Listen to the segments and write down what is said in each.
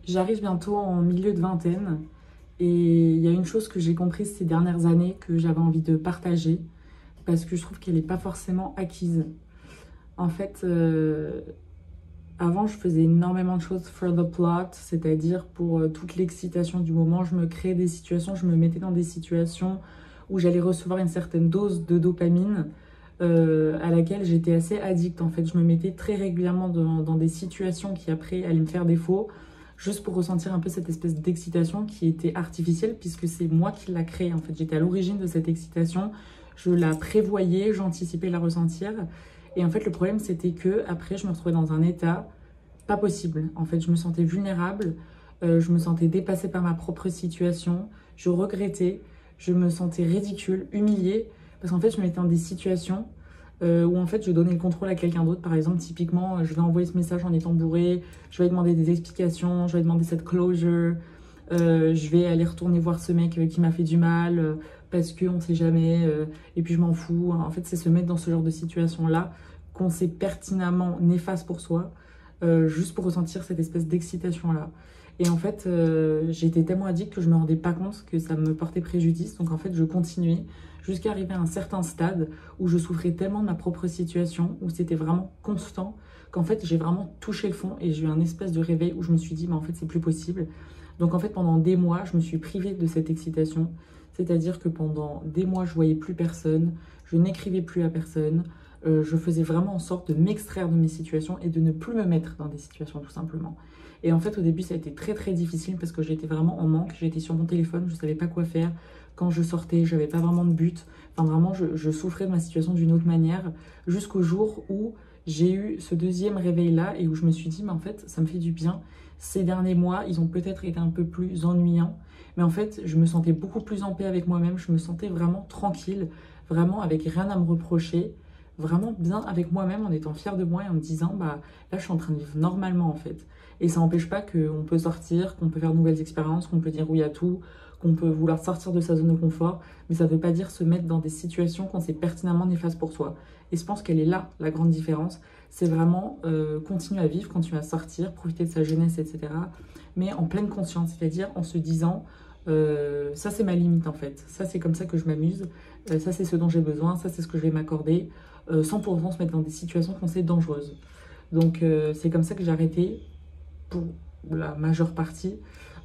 J'arrive bientôt en milieu de vingtaine et il y a une chose que j'ai comprise ces dernières années que j'avais envie de partager parce que je trouve qu'elle n'est pas forcément acquise. En fait, avant, je faisais énormément de choses for the plot, c'est-à-dire pour toute l'excitation du moment, je me créais des situations, je me mettais dans des situations où j'allais recevoir une certaine dose de dopamine à laquelle j'étais assez addict. En fait, je me mettais très régulièrement dans des situations qui après allaient me faire défaut, juste pour ressentir un peu cette espèce d'excitation qui était artificielle, puisque c'est moi qui l'a créée. En fait, j'étais à l'origine de cette excitation, je la prévoyais, j'anticipais la ressentir. Et en fait, le problème, c'était que après, je me retrouvais dans un état pas possible. En fait, je me sentais vulnérable, je me sentais dépassée par ma propre situation, je regrettais, je me sentais ridicule, humiliée, parce qu'en fait, je me mettais dans des situations où en fait, je donnais le contrôle à quelqu'un d'autre. Par exemple, typiquement, je vais envoyer ce message en étant bourrée, je vais demander des explications, je vais demander cette closure, je vais aller retourner voir ce mec qui m'a fait du mal, parce qu'on ne sait jamais, et puis je m'en fous. En fait, c'est se mettre dans ce genre de situation-là qu'on sait pertinemment néfaste pour soi, juste pour ressentir cette espèce d'excitation-là. Et en fait, j'étais tellement addict que je me rendais pas compte que ça me portait préjudice. Donc en fait, je continuais jusqu'à arriver à un certain stade où je souffrais tellement de ma propre situation, où c'était vraiment constant, qu'en fait, j'ai vraiment touché le fond et j'ai eu un espèce de réveil où je me suis dit, mais en fait, c'est plus possible. Donc en fait, pendant des mois, je me suis privée de cette excitation. C'est-à-dire que pendant des mois, je voyais plus personne, je n'écrivais plus à personne, je faisais vraiment en sorte de m'extraire de mes situations et de ne plus me mettre dans des situations tout simplement. Et en fait, au début, ça a été très très difficile parce que j'étais vraiment en manque, j'étais sur mon téléphone, je ne savais pas quoi faire. Quand je sortais, je n'avais pas vraiment de but. Enfin, vraiment, je souffrais de ma situation d'une autre manière jusqu'au jour où j'ai eu ce deuxième réveil-là et où je me suis dit, mais en fait, ça me fait du bien. Ces derniers mois, ils ont peut-être été un peu plus ennuyants, mais en fait, je me sentais beaucoup plus en paix avec moi-même, je me sentais vraiment tranquille, vraiment avec rien à me reprocher, vraiment bien avec moi-même en étant fière de moi et en me disant, bah là, je suis en train de vivre normalement en fait. Et ça n'empêche pas qu'on peut sortir, qu'on peut faire de nouvelles expériences, qu'on peut dire oui à tout, qu'on peut vouloir sortir de sa zone de confort, mais ça ne veut pas dire se mettre dans des situations qu'on sait pertinemment néfastes pour soi. Et je pense qu'elle est là, la grande différence. C'est vraiment continuer à vivre, continuer à sortir, profiter de sa jeunesse, etc. Mais en pleine conscience, c'est-à-dire en se disant, ça c'est ma limite en fait, ça c'est comme ça que je m'amuse, ça c'est ce dont j'ai besoin, ça c'est ce que je vais m'accorder, sans pour autant se mettre dans des situations qu'on sait dangereuses. Donc c'est comme ça que j'ai arrêté, pour la majeure partie,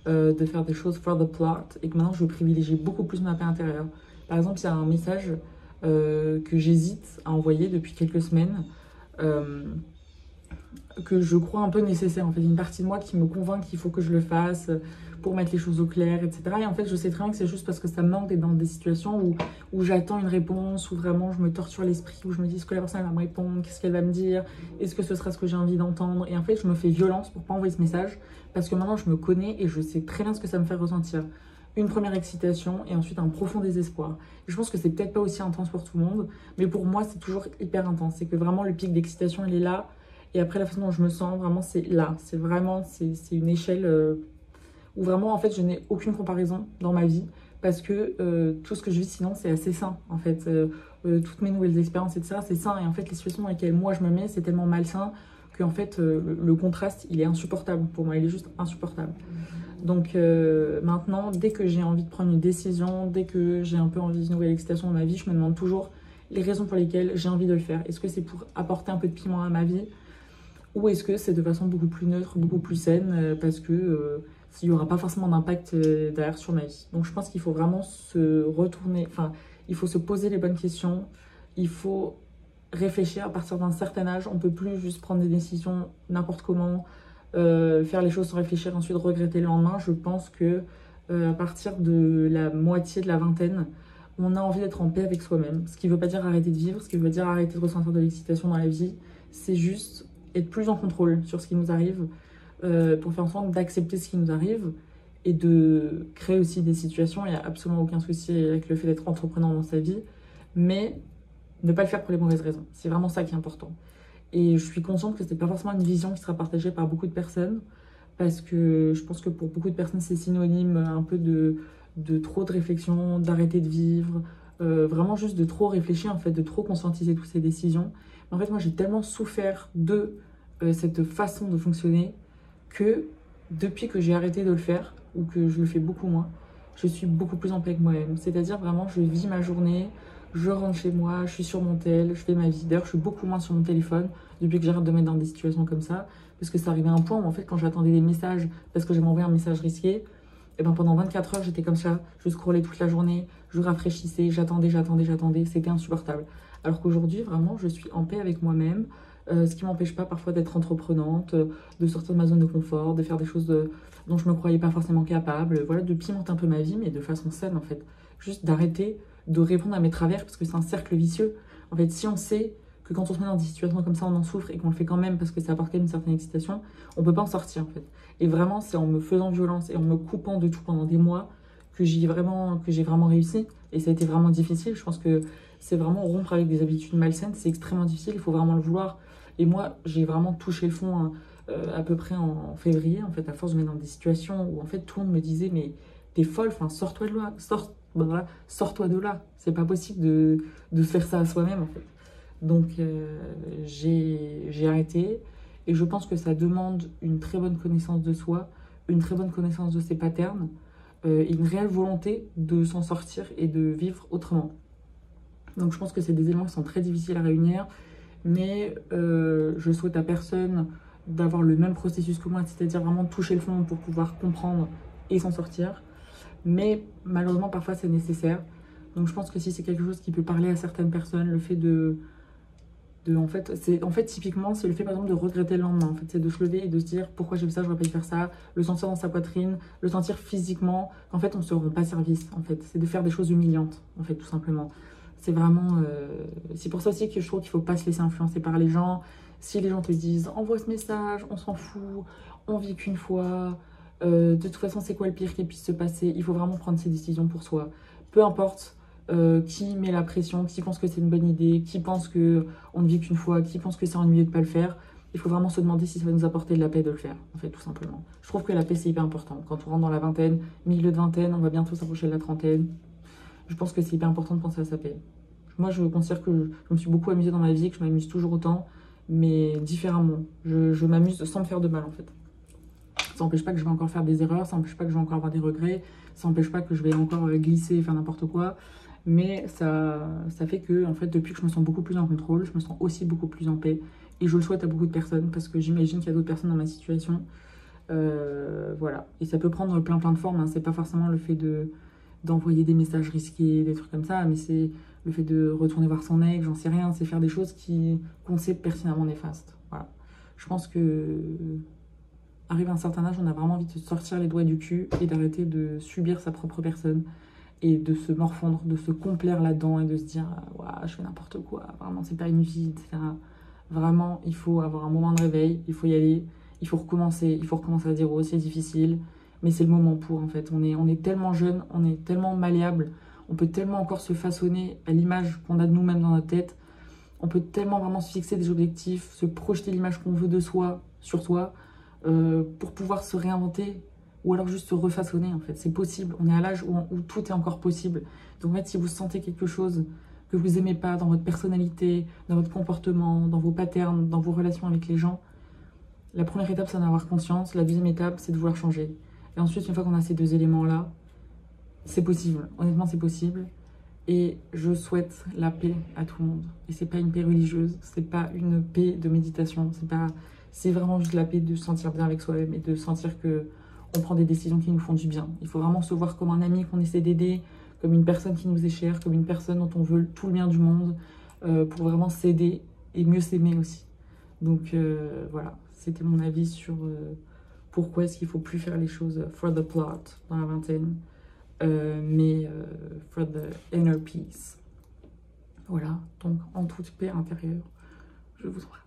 de faire des choses for the plot et que maintenant je privilégie beaucoup plus ma paix intérieure. Par exemple, il y a un message que j'hésite à envoyer depuis quelques semaines, euh, que je crois un peu nécessaire. En fait, une partie de moi qui me convainc qu'il faut que je le fasse pour mettre les choses au clair, etc. Et en fait, je sais très bien que c'est juste parce que ça me manque d'être dans des situations où j'attends une réponse, où vraiment je me torture l'esprit, où je me dis est-ce que la personne va me répondre, qu'est-ce qu'elle va me dire, est-ce que ce sera ce que j'ai envie d'entendre. Et en fait, je me fais violence pour pas envoyer ce message parce que maintenant je me connais et je sais très bien ce que ça me fait ressentir. Une première excitation et ensuite un profond désespoir. Et je pense que c'est peut-être pas aussi intense pour tout le monde, mais pour moi, c'est toujours hyper intense. C'est que vraiment le pic d'excitation, il est là. Et après, la façon dont je me sens, vraiment, c'est là. C'est vraiment, c'est une échelle où vraiment, en fait, je n'ai aucune comparaison dans ma vie. Parce que tout ce que je vis, sinon, c'est assez sain, en fait. Toutes mes nouvelles expériences, etc., c'est sain. Et en fait, les situations dans lesquelles moi, je me mets, c'est tellement malsain que, en fait, le contraste, il est insupportable pour moi. Il est juste insupportable. Donc maintenant, dès que j'ai envie de prendre une décision, dès que j'ai un peu envie d'une nouvelle excitation dans ma vie, je me demande toujours les raisons pour lesquelles j'ai envie de le faire. Est-ce que c'est pour apporter un peu de piment à ma vie? Ou est-ce que c'est de façon beaucoup plus neutre, beaucoup plus saine, parce que il n'y aura pas forcément d'impact derrière sur ma vie. Donc je pense qu'il faut vraiment se retourner, enfin, il faut se poser les bonnes questions, il faut réfléchir à partir d'un certain âge. On ne peut plus juste prendre des décisions n'importe comment, faire les choses sans réfléchir, ensuite regretter le lendemain. Je pense que à partir de la moitié de la vingtaine, on a envie d'être en paix avec soi-même. Ce qui ne veut pas dire arrêter de vivre, ce qui veut dire arrêter de ressentir de l'excitation dans la vie. C'est juste être plus en contrôle sur ce qui nous arrive, pour faire en sorte d'accepter ce qui nous arrive et de créer aussi des situations. Il n'y a absolument aucun souci avec le fait d'être entrepreneur dans sa vie, mais ne pas le faire pour les mauvaises raisons. C'est vraiment ça qui est important. Et je suis consciente que ce n'est pas forcément une vision qui sera partagée par beaucoup de personnes, parce que je pense que pour beaucoup de personnes, c'est synonyme un peu de trop de réflexion, d'arrêter de vivre, vraiment juste de trop réfléchir, en fait, de trop conscientiser toutes ces décisions. Mais en fait, moi, j'ai tellement souffert de cette façon de fonctionner que depuis que j'ai arrêté de le faire, ou que je le fais beaucoup moins, je suis beaucoup plus en paix avec moi-même. C'est-à-dire vraiment, je vis ma journée, je rentre chez moi, je suis sur mon tel, je fais ma vie. D'ailleurs, je suis beaucoup moins sur mon téléphone depuis que j'arrête de mettre dans des situations comme ça. Parce que ça arrivait à un point où, en fait, quand j'attendais des messages, parce que j'avais envoyé un message risqué, et ben pendant 24 heures, j'étais comme ça. Je scrollais toute la journée, je rafraîchissais, j'attendais. C'était insupportable. Alors qu'aujourd'hui, vraiment, je suis en paix avec moi-même. Ce qui m'empêche pas parfois d'être entreprenante, de sortir de ma zone de confort, de faire des choses dont je me croyais pas forcément capable. Voilà, de pimenter un peu ma vie, mais de façon saine, en fait. Juste d'arrêter de répondre à mes travers, parce que c'est un cercle vicieux. En fait, si on sait que quand on se met dans des situations comme ça, on en souffre et qu'on le fait quand même parce que ça apporte quand même une certaine excitation, on peut pas en sortir, en fait. Et vraiment, c'est en me faisant violence et en me coupant de tout pendant des mois que j'ai vraiment réussi. Et ça a été vraiment difficile. Je pense que c'est vraiment rompre avec des habitudes malsaines. C'est extrêmement difficile. Il faut vraiment le vouloir. Et moi, j'ai vraiment touché le fond hein, à peu près en février, en fait, à force de me mettre dans des situations où, en fait, tout le monde me disait, mais t'es folle, enfin, sors-toi de là, voilà, sors-toi de là. C'est pas possible de faire ça à soi-même, en fait. Donc, j'ai arrêté. Et je pense que ça demande une très bonne connaissance de soi, une très bonne connaissance de ses patterns, et une réelle volonté de s'en sortir et de vivre autrement. Donc, je pense que c'est des éléments qui sont très difficiles à réunir. Mais je souhaite à personne d'avoir le même processus que moi, c'est-à-dire vraiment toucher le fond pour pouvoir comprendre et s'en sortir. Mais malheureusement, parfois, c'est nécessaire. Donc je pense que si c'est quelque chose qui peut parler à certaines personnes, le fait en fait, typiquement, c'est le fait, par exemple, de regretter le lendemain. En fait, c'est de se lever et de se dire pourquoi j'ai fait ça, j'aurais pas dû faire ça, le sentir dans sa poitrine, le sentir physiquement. En fait, on se rend pas service, en fait. C'est de faire des choses humiliantes, en fait, tout simplement. C'est vraiment... C'est pour ça aussi que je trouve qu'il faut pas se laisser influencer par les gens. Si les gens te disent envoie ce message, on s'en fout, on vit qu'une fois, de toute façon, c'est quoi le pire qui puisse se passer? Il faut vraiment prendre ses décisions pour soi. Peu importe qui met la pression, qui pense que c'est une bonne idée, qui pense que on ne vit qu'une fois, qui pense que c'est ennuyeux de ne pas le faire. Il faut vraiment se demander si ça va nous apporter de la paix de le faire, en fait, tout simplement. Je trouve que la paix, c'est hyper important. Quand on rentre dans la vingtaine, milieu de vingtaine, on va bientôt s'approcher de la trentaine. Je pense que c'est hyper important de penser à sa paix. Moi, je considère que je me suis beaucoup amusée dans ma vie, que je m'amuse toujours autant, mais différemment. Je m'amuse sans me faire de mal, en fait. Ça n'empêche pas que je vais encore faire des erreurs, ça n'empêche pas que je vais encore avoir des regrets, ça n'empêche pas que je vais encore glisser et faire n'importe quoi. Mais ça fait que, en fait, depuis que je me sens beaucoup plus en contrôle, je me sens aussi beaucoup plus en paix. Et je le souhaite à beaucoup de personnes, parce que j'imagine qu'il y a d'autres personnes dans ma situation. Voilà. Et ça peut prendre plein de formes, hein. C'est pas forcément le fait d'envoyer des messages risqués, des trucs comme ça, mais c'est le fait de retourner voir son ex, j'en sais rien. C'est faire des choses qu'on sait pertinemment néfastes. Voilà. Je pense que... Arrivé à un certain âge, on a vraiment envie de se sortir les doigts du cul et d'arrêter de subir sa propre personne et de se morfondre, de se complaire là-dedans et de se dire ouais, je fais n'importe quoi, vraiment c'est pas inutile, etc. Vraiment, il faut avoir un moment de réveil, il faut y aller, il faut recommencer à zéro, c'est difficile, mais c'est le moment pour en fait. On est tellement jeune, on est tellement malléable, on peut tellement encore se façonner à l'image qu'on a de nous-mêmes dans notre tête, on peut tellement vraiment se fixer des objectifs, se projeter l'image qu'on veut de soi, sur soi, pour pouvoir se réinventer ou alors juste se refaçonner en fait. C'est possible, on est à l'âge où tout est encore possible. Donc en fait, si vous sentez quelque chose que vous aimez pas dans votre personnalité, dans votre comportement, dans vos patterns, dans vos relations avec les gens, la première étape, c'est d'en avoir conscience. La deuxième étape, c'est de vouloir changer. Et ensuite, une fois qu'on a ces deux éléments-là, c'est possible. Honnêtement, c'est possible. Et je souhaite la paix à tout le monde. Et c'est pas une paix religieuse, c'est pas une paix de méditation, c'est vraiment juste la paix de se sentir bien avec soi-même et de sentir que on prend des décisions qui nous font du bien. Il faut vraiment se voir comme un ami qu'on essaie d'aider, comme une personne qui nous est chère, comme une personne dont on veut tout le bien du monde, pour vraiment s'aider et mieux s'aimer aussi. Donc voilà, c'était mon avis sur pourquoi est-ce qu'il ne faut plus faire les choses for the plot dans la vingtaine, mais for the inner peace. Voilà, donc en toute paix intérieure, je vous embrasse.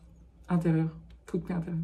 Intérieure, toute paix intérieure.